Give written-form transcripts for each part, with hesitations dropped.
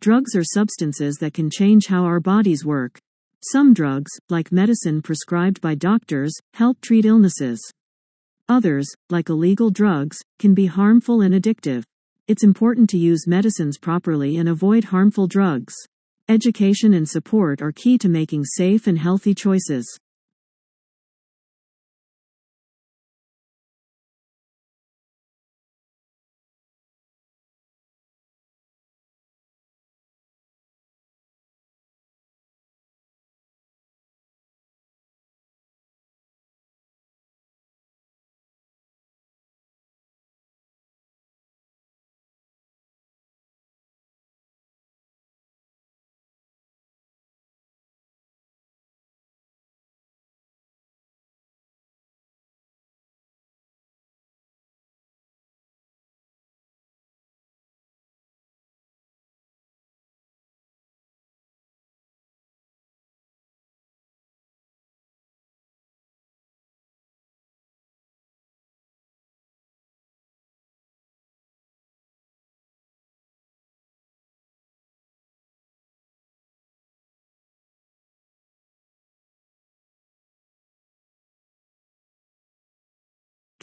Drugs are substances that can change how our bodies work. Some drugs, like medicine prescribed by doctors, help treat illnesses. Others, like illegal drugs, can be harmful and addictive. It's important to use medicines properly and avoid harmful drugs. Education and support are key to making safe and healthy choices.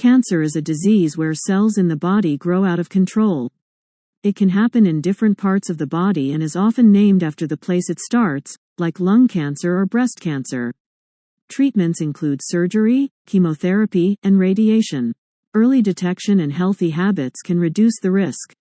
Cancer is a disease where cells in the body grow out of control. It can happen in different parts of the body and is often named after the place it starts, like lung cancer or breast cancer. Treatments include surgery, chemotherapy, and radiation. Early detection and healthy habits can reduce the risk.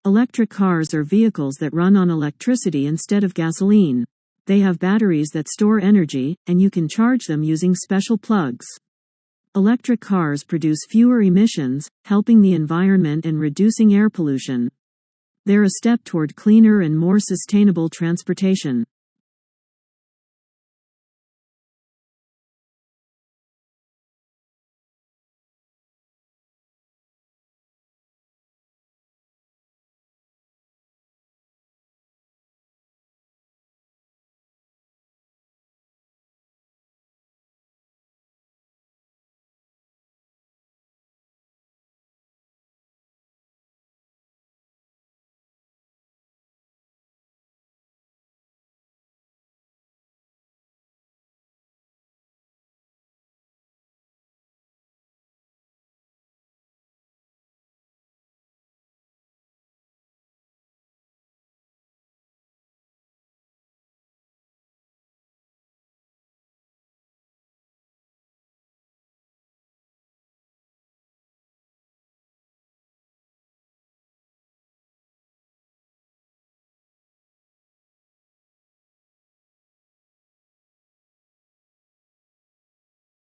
Electric cars are vehicles that run on electricity instead of gasoline. They have batteries that store energy, and you can charge them using special plugs. Electric cars produce fewer emissions, helping the environment and reducing air pollution. They're a step toward cleaner and more sustainable transportation.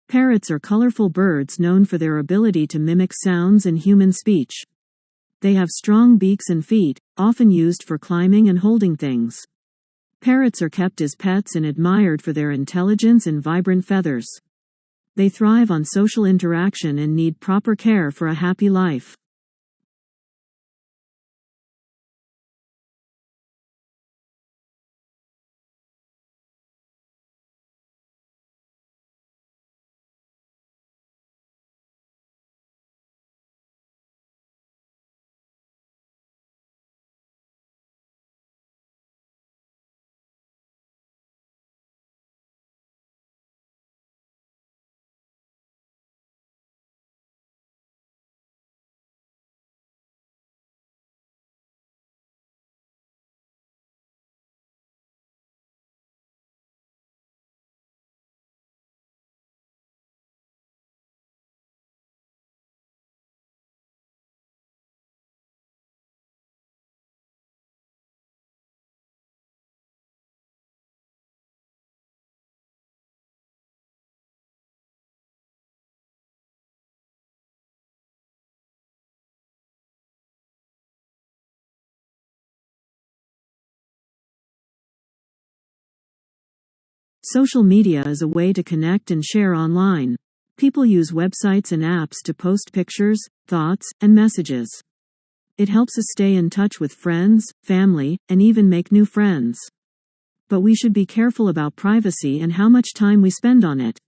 Parrots are colorful birds known for their ability to mimic sounds and human speech. They have strong beaks and feet, often used for climbing and holding things. Parrots are kept as pets and admired for their intelligence and vibrant feathers. They thrive on social interaction and need proper care for a happy life. Social media is a way to connect and share online. People use websites and apps to post pictures, thoughts, and messages. It helps us stay in touch with friends, family, and even make new friends. But we should be careful about privacy and how much time we spend on it.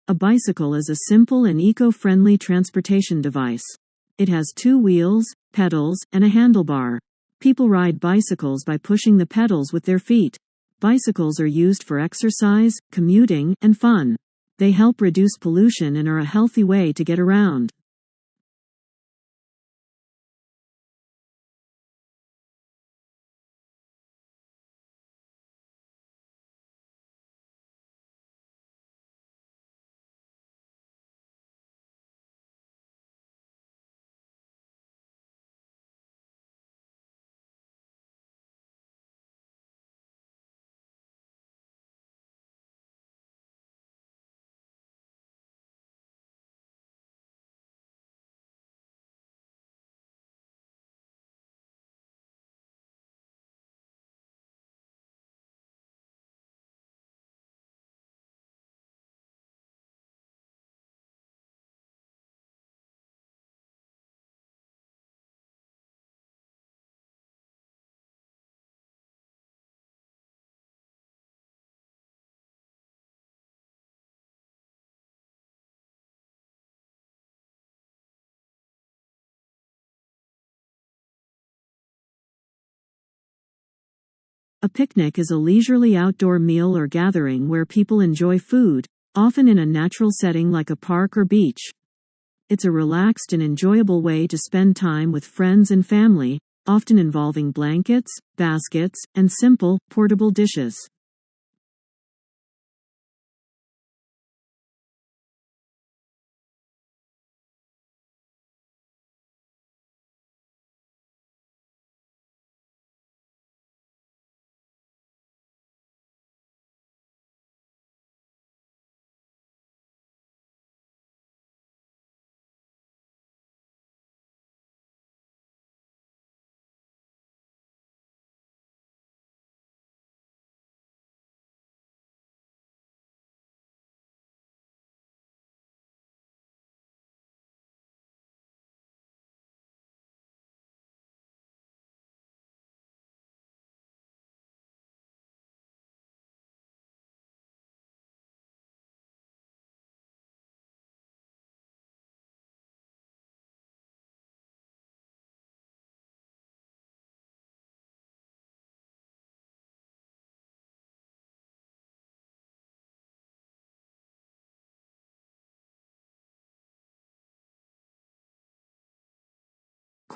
A bicycle is a simple and eco-friendly transportation device. It has two wheels, pedals, and a handlebar. People ride bicycles by pushing the pedals with their feet. Bicycles are used for exercise, commuting, and fun. They help reduce pollution and are a healthy way to get around. A picnic is a leisurely outdoor meal or gathering where people enjoy food, often in a natural setting like a park or beach. It's a relaxed and enjoyable way to spend time with friends and family, often involving blankets, baskets, and simple, portable dishes.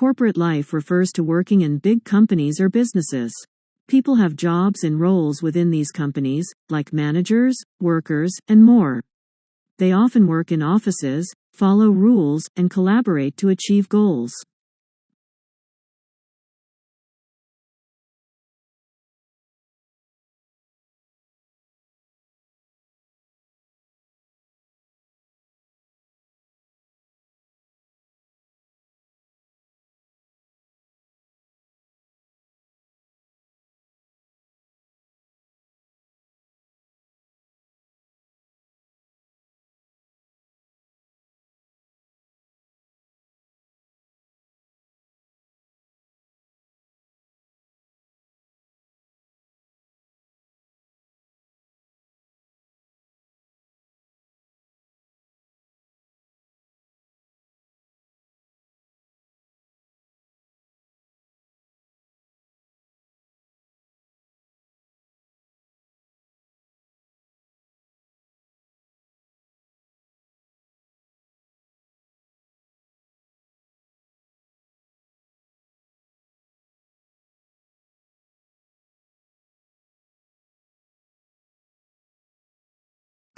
Corporate life refers to working in big companies or businesses. People have jobs and roles within these companies, like managers, workers, and more. They often work in offices, follow rules, and collaborate to achieve goals.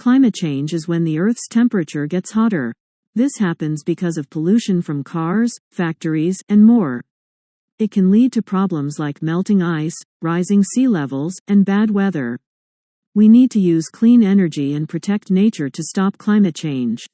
Climate change is when the Earth's temperature gets hotter. This happens because of pollution from cars, factories, and more. It can lead to problems like melting ice, rising sea levels, and bad weather. We need to use clean energy and protect nature to stop climate change.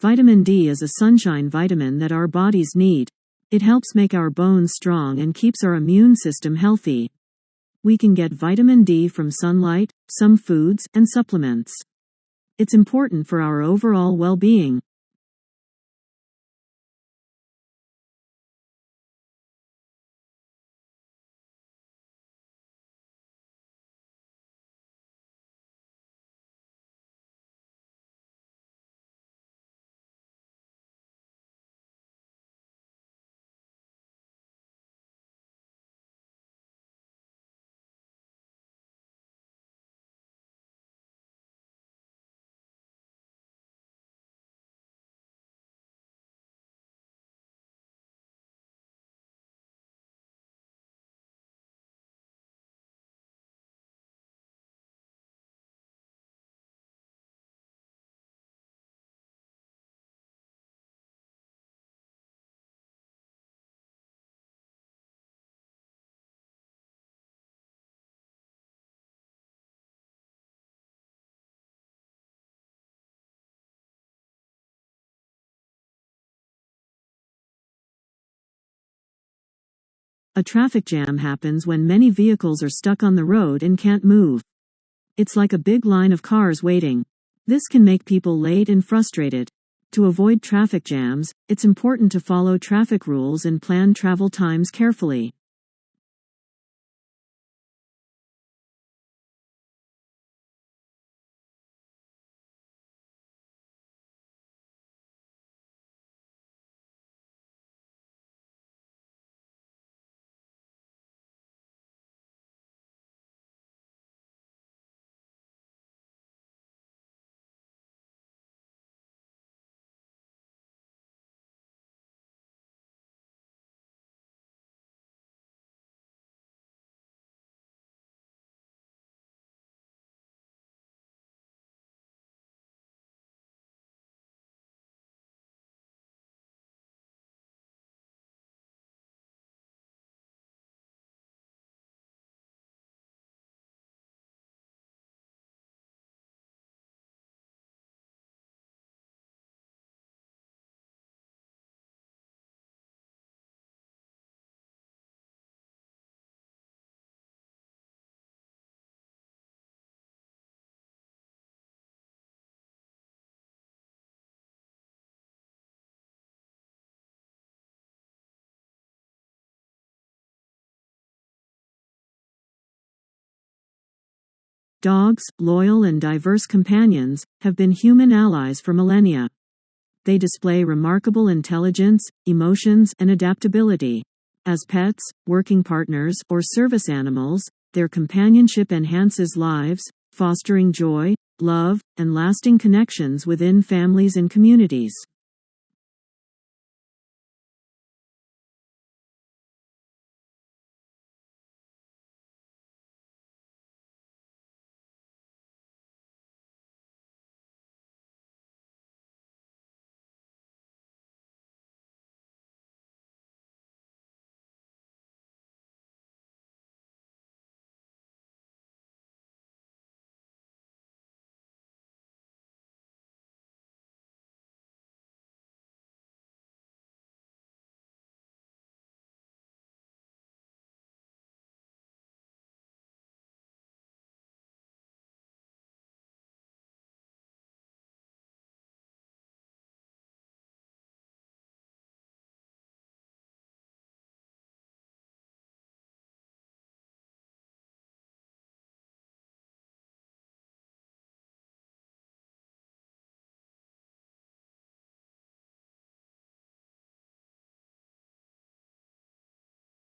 Vitamin D is a sunshine vitamin that our bodies need. It helps make our bones strong and keeps our immune system healthy. We can get vitamin D from sunlight, some foods, and supplements. It's important for our overall well-being. A traffic jam happens when many vehicles are stuck on the road and can't move. It's like a big line of cars waiting. This can make people late and frustrated. To avoid traffic jams, it's important to follow traffic rules and plan travel times carefully. Dogs, loyal and diverse companions, have been human allies for millennia. They display remarkable intelligence, emotions, and adaptability. As pets, working partners, or service animals, their companionship enhances lives, fostering joy, love, and lasting connections within families and communities.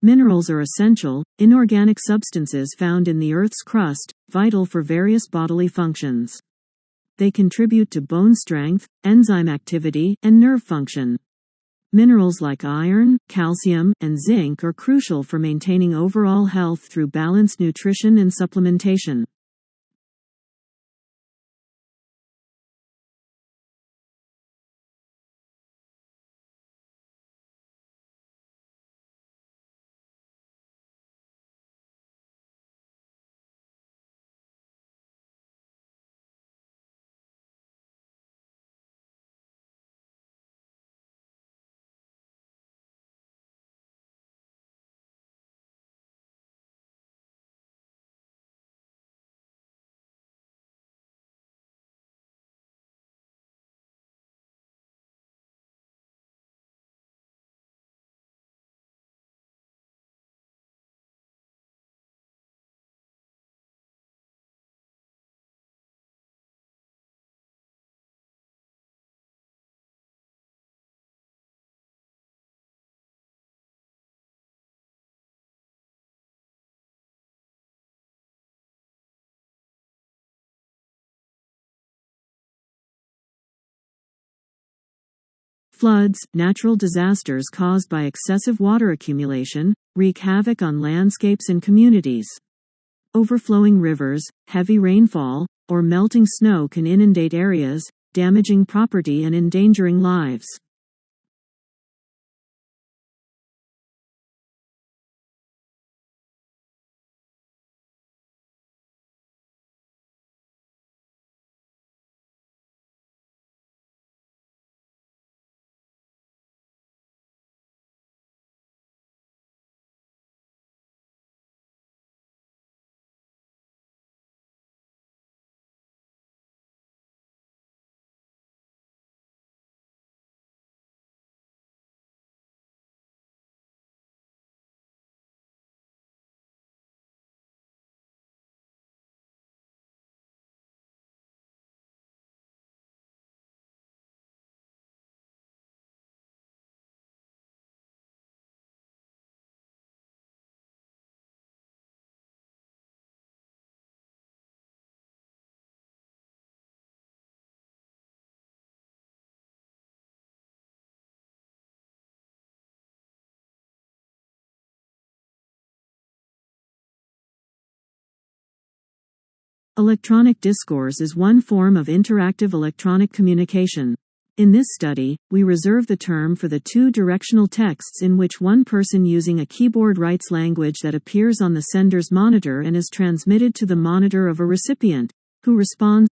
Minerals are essential, inorganic substances found in the Earth's crust, vital for various bodily functions. They contribute to bone strength, enzyme activity, and nerve function. Minerals like iron, calcium, and zinc are crucial for maintaining overall health through balanced nutrition and supplementation. Floods, natural disasters caused by excessive water accumulation, wreak havoc on landscapes and communities. Overflowing rivers, heavy rainfall, or melting snow can inundate areas, damaging property and endangering lives. Electronic discourse is one form of interactive electronic communication. In this study, we reserve the term for the two-directional texts in which one person using a keyboard writes language that appears on the sender's monitor and is transmitted to the monitor of a recipient, who responds.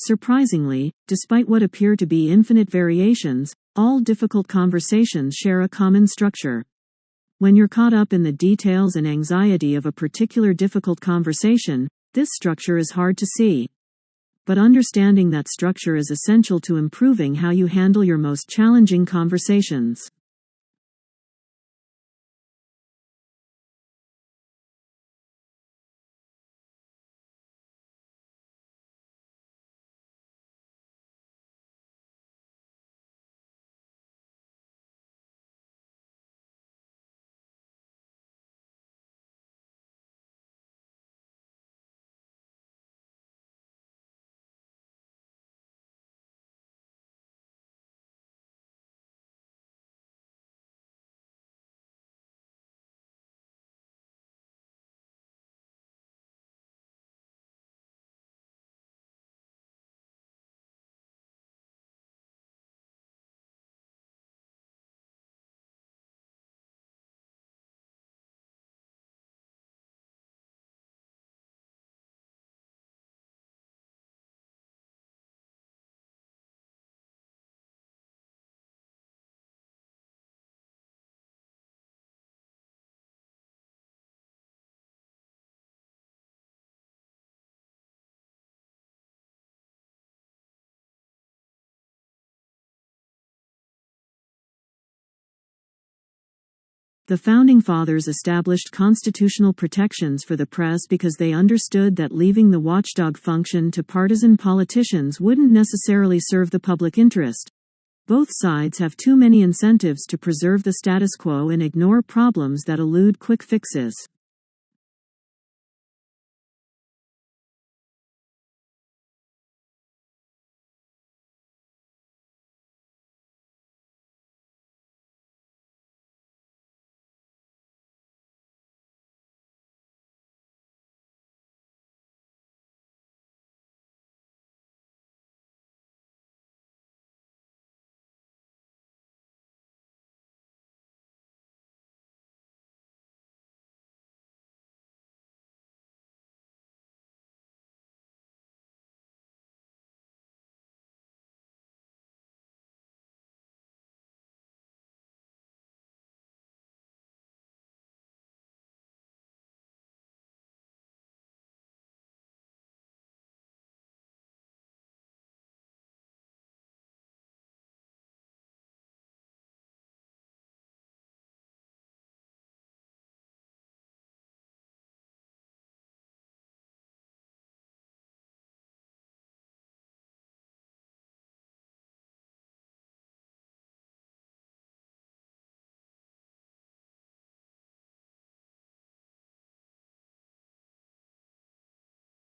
Surprisingly, despite what appear to be infinite variations, all difficult conversations share a common structure. When you're caught up in the details and anxiety of a particular difficult conversation, this structure is hard to see. But understanding that structure is essential to improving how you handle your most challenging conversations. The Founding Fathers established constitutional protections for the press because they understood that leaving the watchdog function to partisan politicians wouldn't necessarily serve the public interest. Both sides have too many incentives to preserve the status quo and ignore problems that elude quick fixes.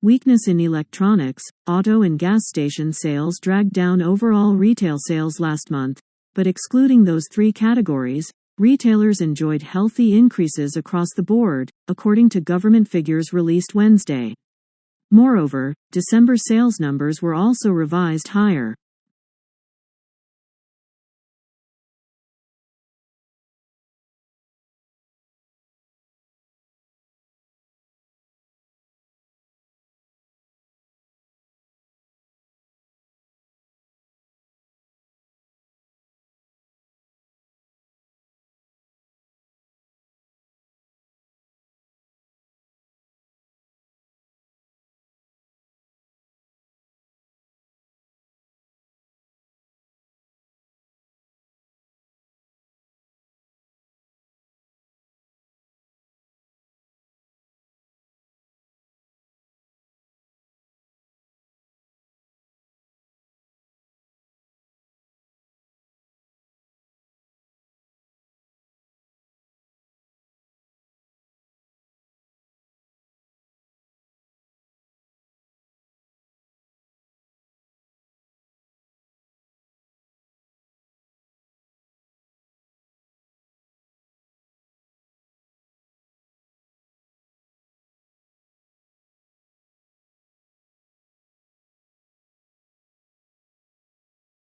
Weakness in electronics, auto and gas station sales dragged down overall retail sales last month, but excluding those three categories, retailers enjoyed healthy increases across the board, according to government figures released Wednesday. Moreover, December sales numbers were also revised higher.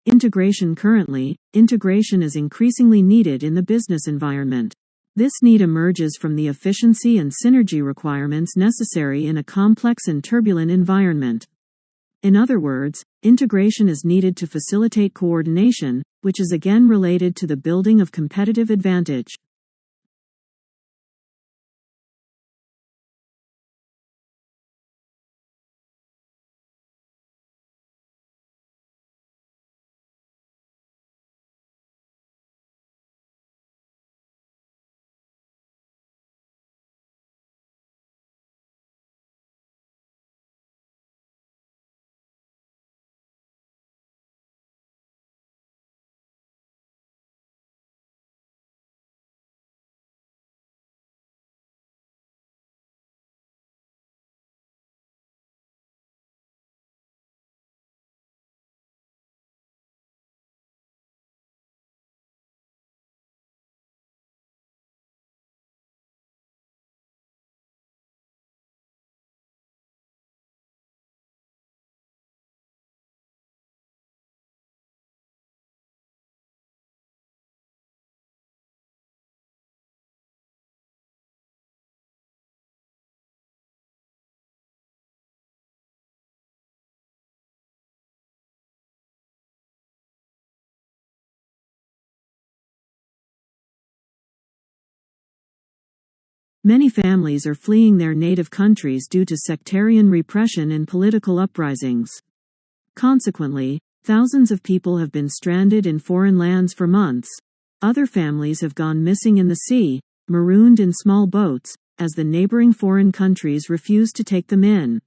Integration is increasingly needed in the business environment. This need emerges from the efficiency and synergy requirements necessary in a complex and turbulent environment. In other words, integration is needed to facilitate coordination, which is again related to the building of competitive advantage. Many families are fleeing their native countries due to sectarian repression and political uprisings. Consequently, thousands of people have been stranded in foreign lands for months. Other families have gone missing in the sea, marooned in small boats, as the neighboring foreign countries refuse to take them in.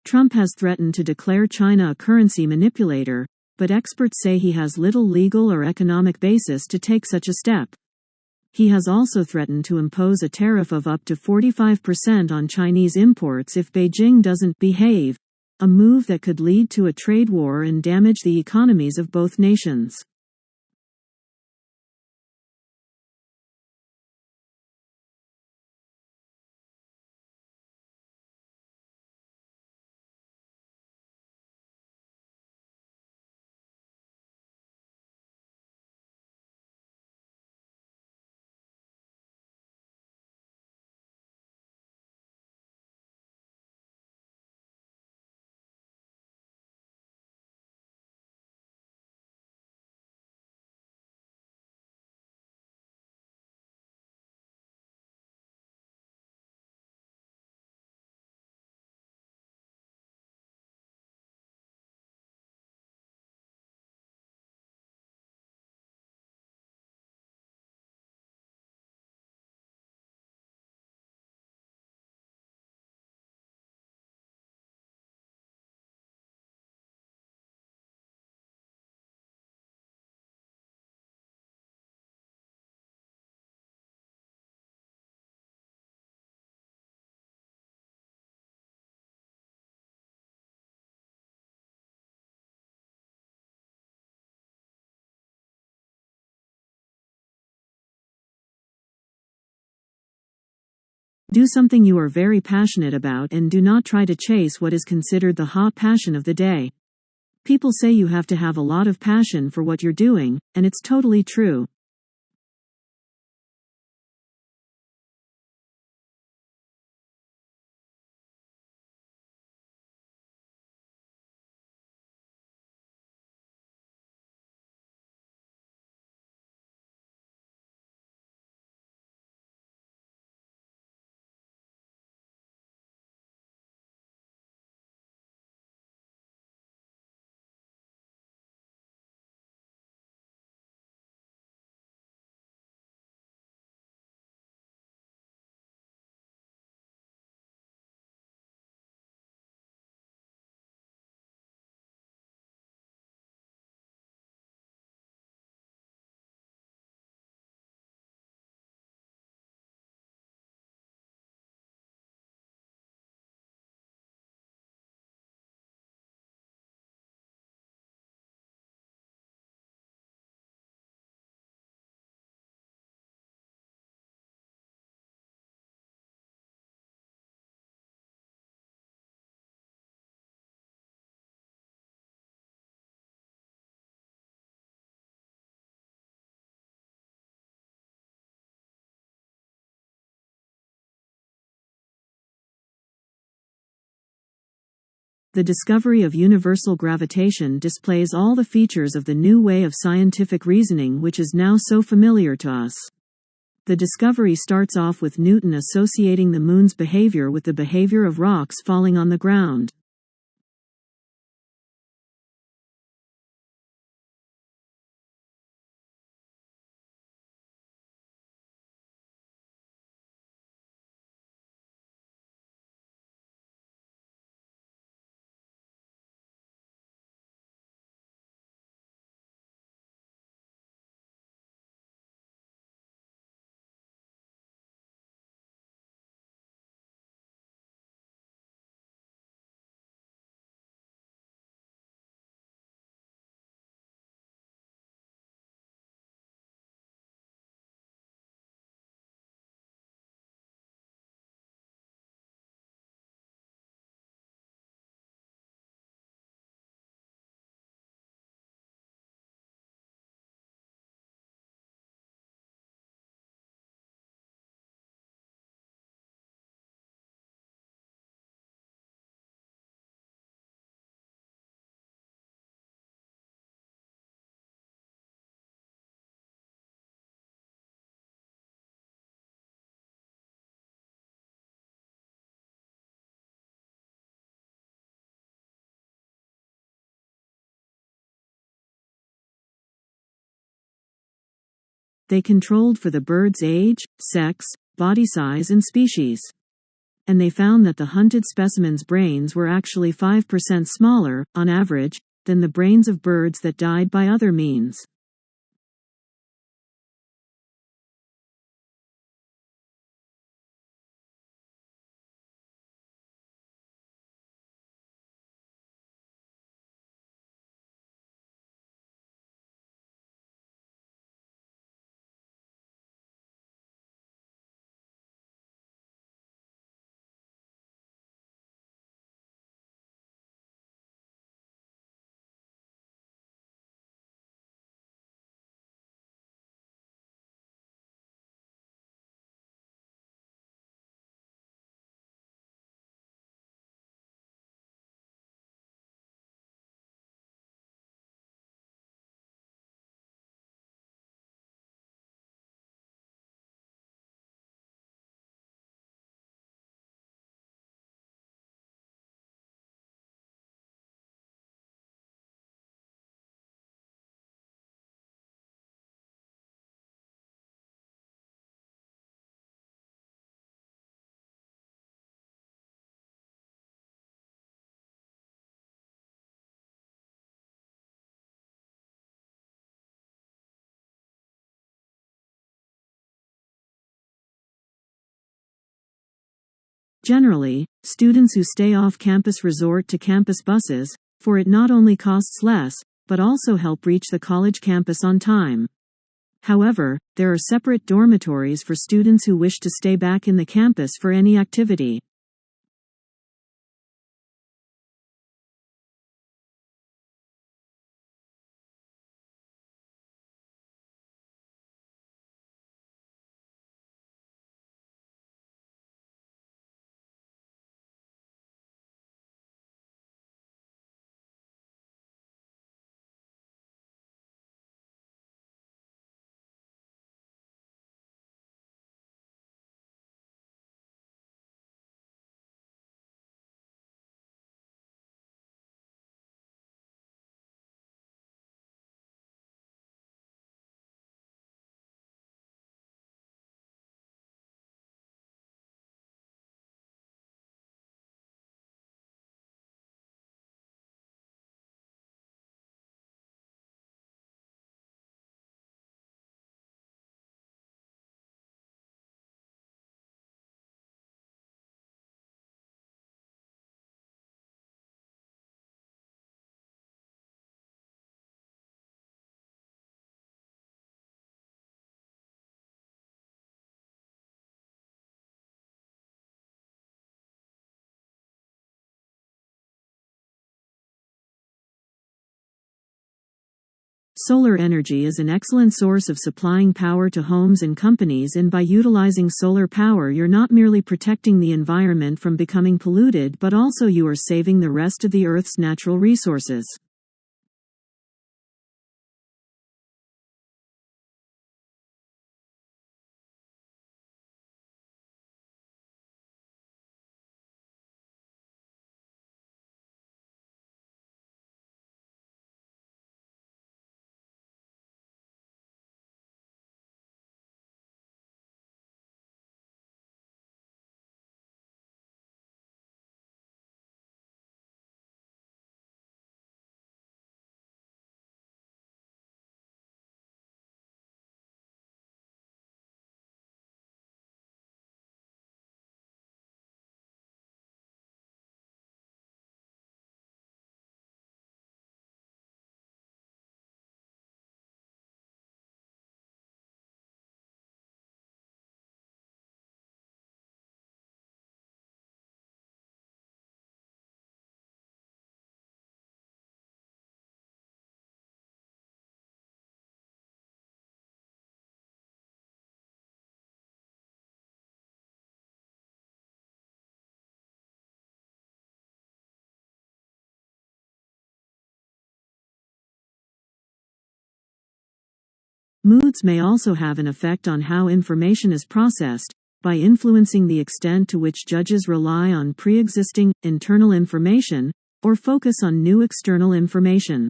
Trump has threatened to declare China a currency manipulator, but experts say he has little legal or economic basis to take such a step. He has also threatened to impose a tariff of up to 45% on Chinese imports if Beijing doesn't behave, a move that could lead to a trade war and damage the economies of both nations. Do something you are very passionate about and do not try to chase what is considered the hot passion of the day. People say you have to have a lot of passion for what you're doing, and it's totally true. The discovery of universal gravitation displays all the features of the new way of scientific reasoning which is now so familiar to us. The discovery starts off with Newton associating the moon's behavior with the behavior of rocks falling on the ground. They controlled for the bird's age, sex, body size and species. And they found that the hunted specimens' brains were actually 5% smaller, on average, than the brains of birds that died by other means. Generally, students who stay off campus resort to campus buses, for it not only costs less, but also help reach the college campus on time. However, there are separate dormitories for students who wish to stay back in the campus for any activity. Solar energy is an excellent source of supplying power to homes and companies, and by utilizing solar power you're not merely protecting the environment from becoming polluted, but also you are saving the rest of the Earth's natural resources. Moods may also have an effect on how information is processed, by influencing the extent to which judges rely on pre-existing, internal information, or focus on new external information.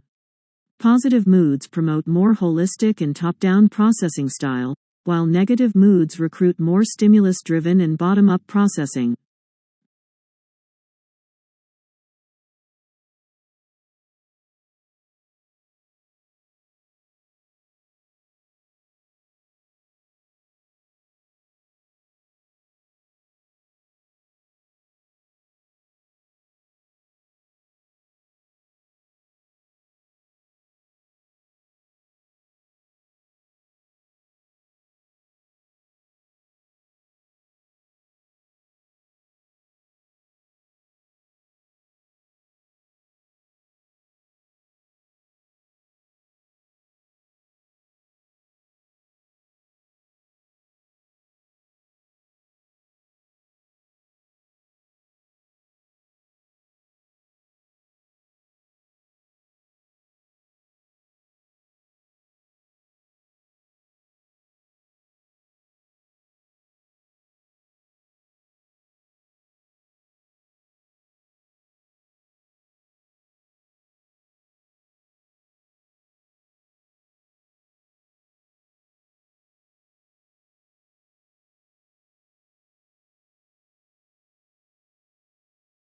Positive moods promote more holistic and top-down processing style, while negative moods recruit more stimulus-driven and bottom-up processing.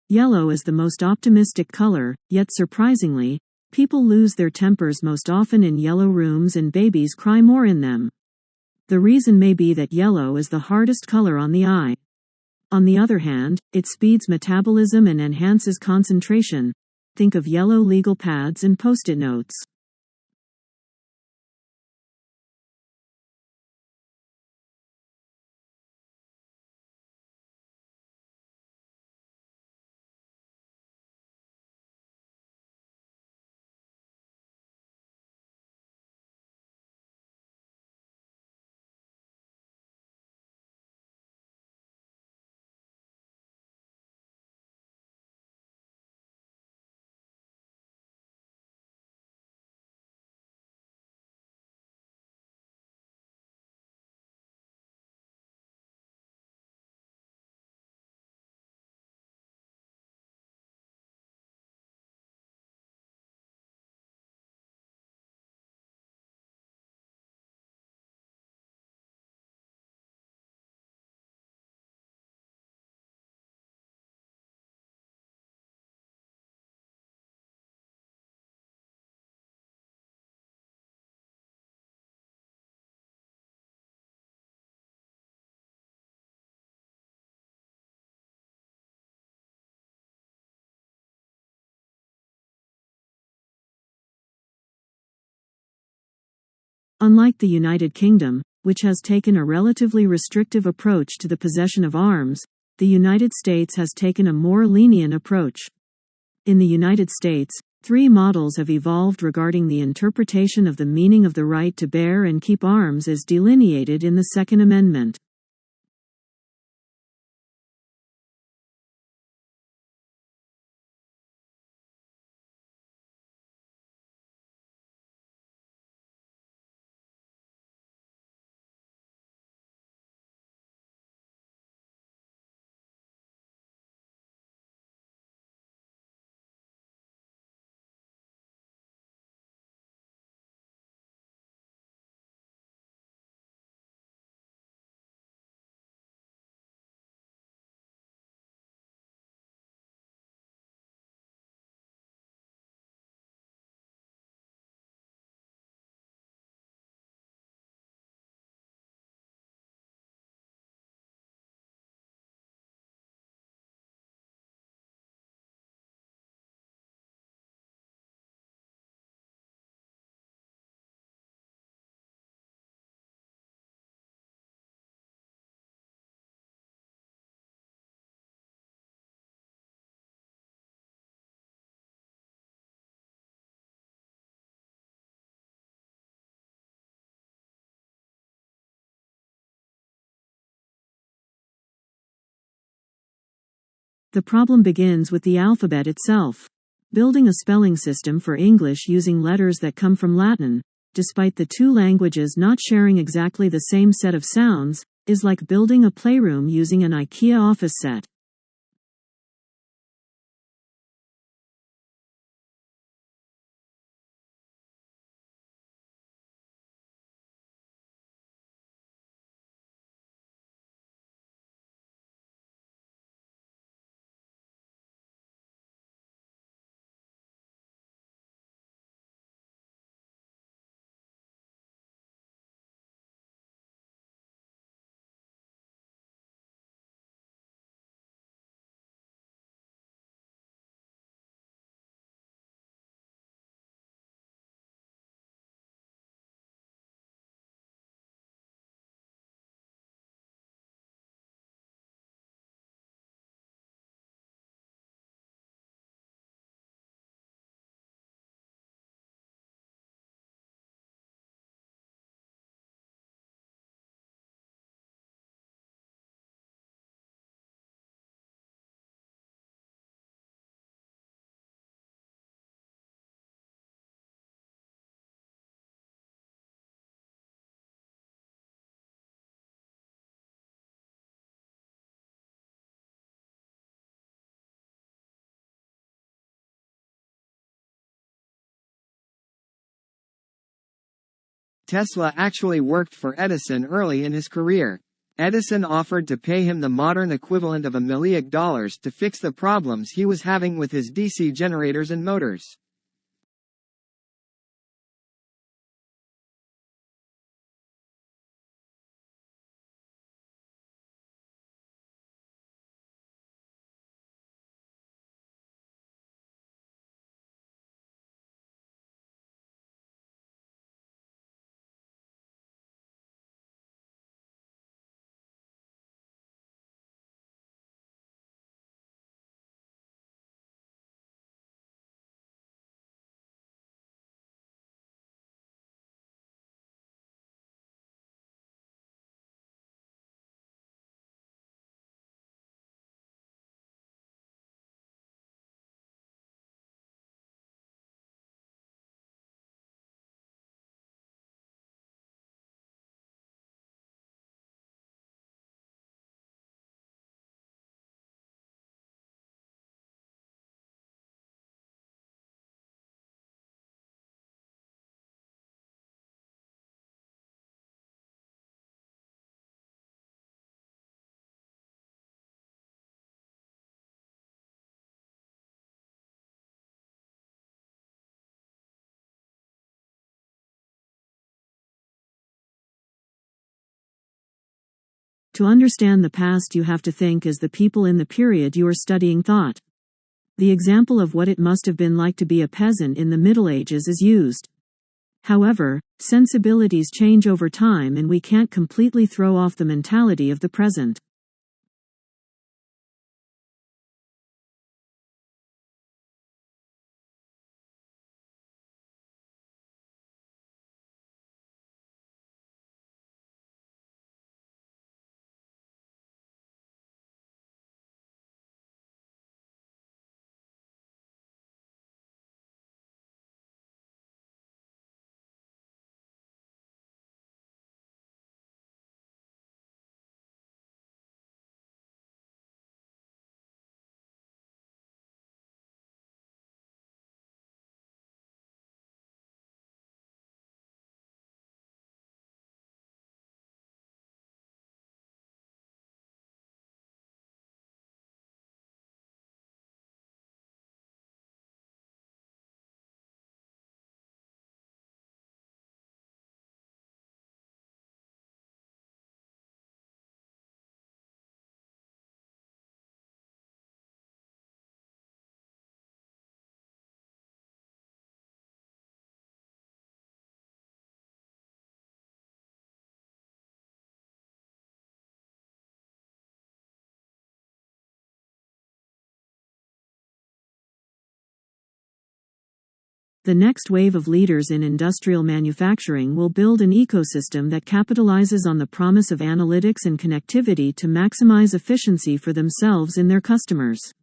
Yellow is the most optimistic color, yet surprisingly, people lose their tempers most often in yellow rooms and babies cry more in them. The reason may be that yellow is the hardest color on the eye. On the other hand, it speeds metabolism and enhances concentration. Think of yellow legal pads and post-it notes. Unlike the United Kingdom, which has taken a relatively restrictive approach to the possession of arms, the United States has taken a more lenient approach. In the United States, 3 models have evolved regarding the interpretation of the meaning of the right to bear and keep arms as delineated in the Second Amendment. The problem begins with the alphabet itself. Building a spelling system for English using letters that come from Latin, despite the 2 languages not sharing exactly the same set of sounds, is like building a playroom using an IKEA office set. Tesla actually worked for Edison early in his career. Edison offered to pay him the modern equivalent of $1 million to fix the problems he was having with his DC generators and motors. To understand the past, you have to think as the people in the period you are studying thought. The example of what it must have been like to be a peasant in the Middle Ages is used. However, sensibilities change over time and we can't completely throw off the mentality of the present. The next wave of leaders in industrial manufacturing will build an ecosystem that capitalizes on the promise of analytics and connectivity to maximize efficiency for themselves and their customers.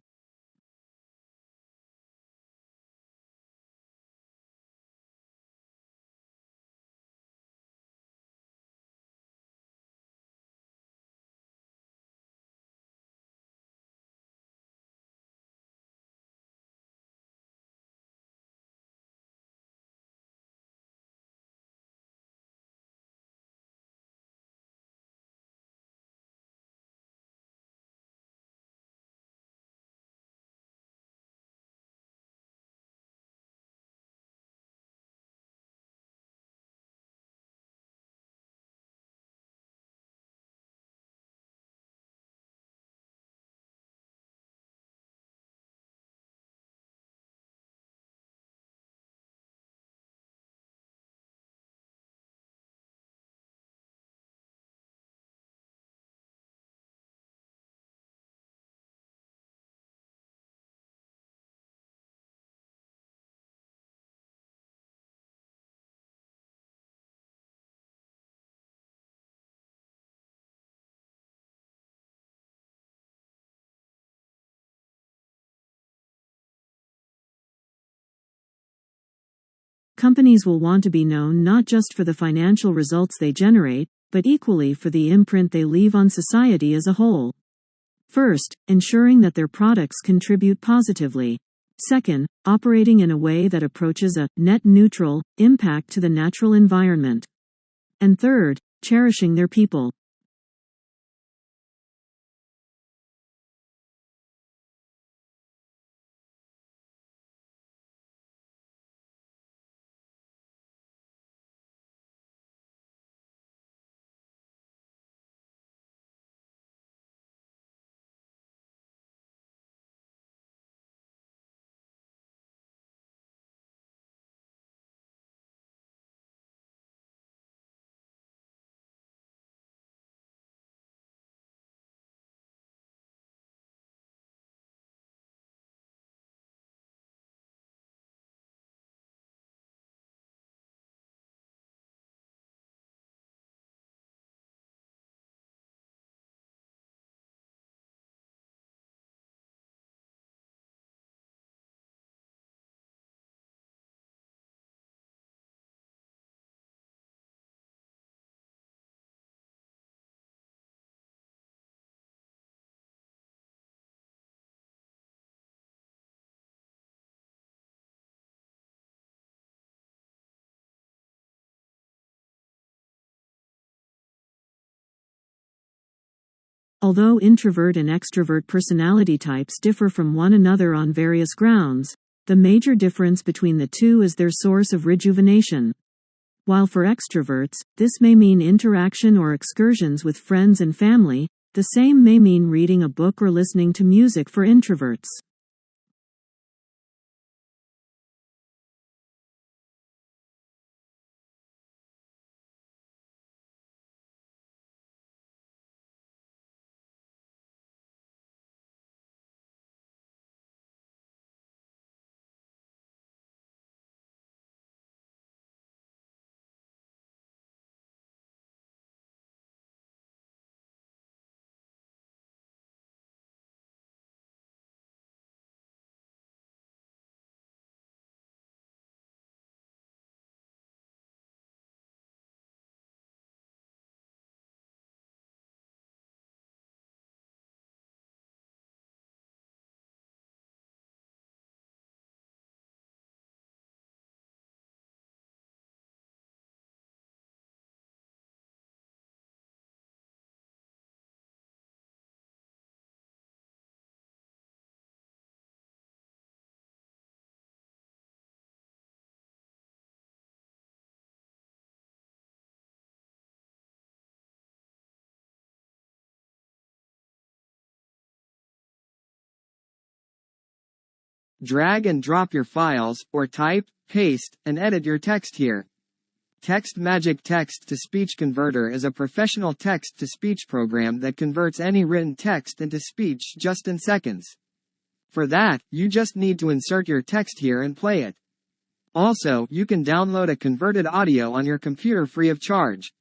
Companies will want to be known not just for the financial results they generate, but equally for the imprint they leave on society as a whole. First, ensuring that their products contribute positively. Second, operating in a way that approaches a net neutral impact to the natural environment. And third, cherishing their people. Although introvert and extrovert personality types differ from one another on various grounds, the major difference between the two is their source of rejuvenation. While for extroverts, this may mean interaction or excursions with friends and family, the same may mean reading a book or listening to music for introverts. Drag and drop your files, or type, paste, and edit your text here. Text Magic Text-to-Speech Converter is a professional text-to-speech program that converts any written text into speech just in seconds. For that, you just need to insert your text here and play it. Also, you can download a converted audio on your computer free of charge.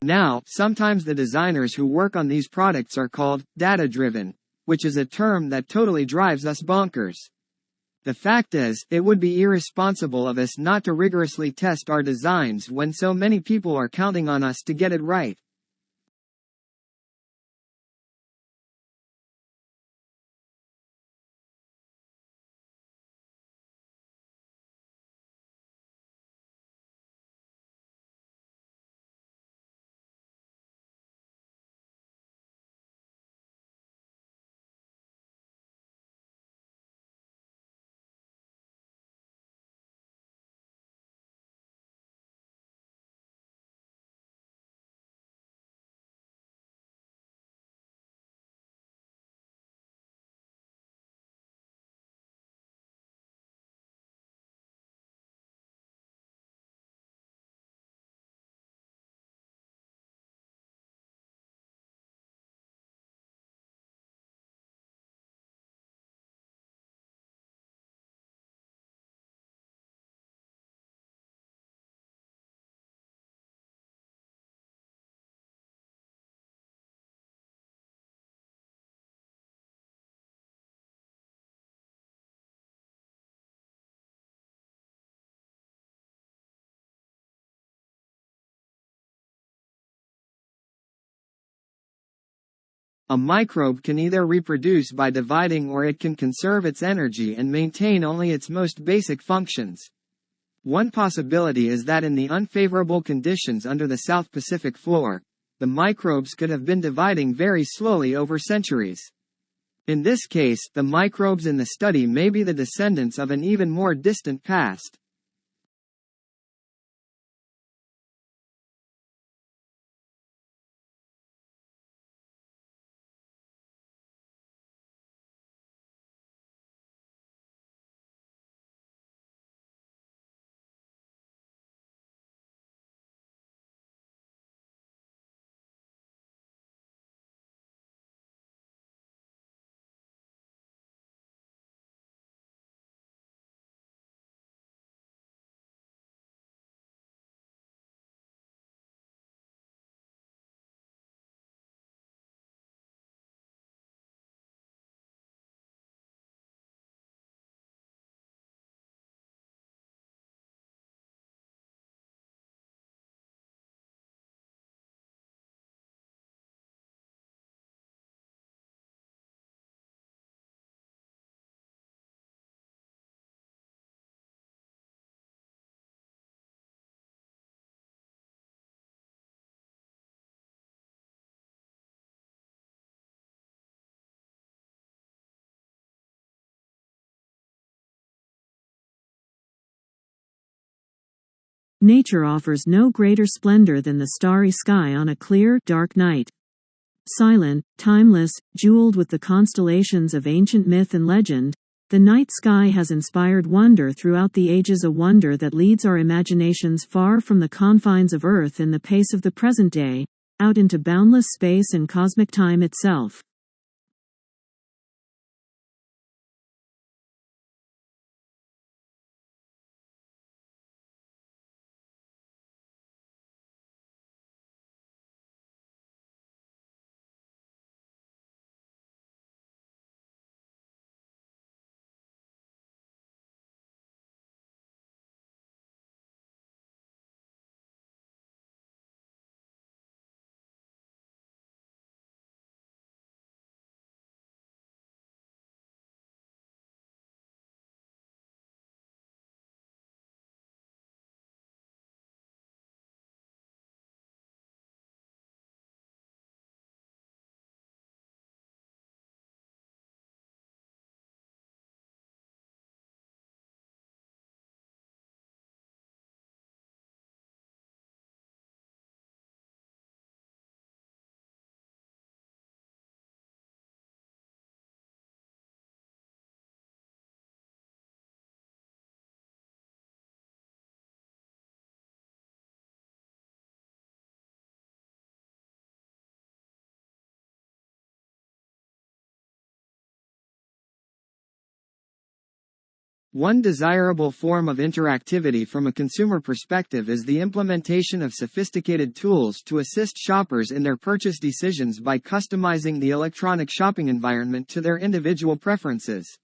Now, sometimes the designers who work on these products are called data-driven, which is a term that totally drives us bonkers. The fact is, it would be irresponsible of us not to rigorously test our designs when so many people are counting on us to get it right. A microbe can either reproduce by dividing or it can conserve its energy and maintain only its most basic functions. One possibility is that in the unfavorable conditions under the South Pacific floor, the microbes could have been dividing very slowly over centuries. In this case, the microbes in the study may be the descendants of an even more distant past. Nature offers no greater splendor than the starry sky on a clear, dark night. Silent, timeless, jeweled with the constellations of ancient myth and legend, the night sky has inspired wonder throughout the ages, a wonder that leads our imaginations far from the confines of Earth and the pace of the present day, out into boundless space and cosmic time itself. One desirable form of interactivity from a consumer perspective is the implementation of sophisticated tools to assist shoppers in their purchase decisions by customizing the electronic shopping environment to their individual preferences.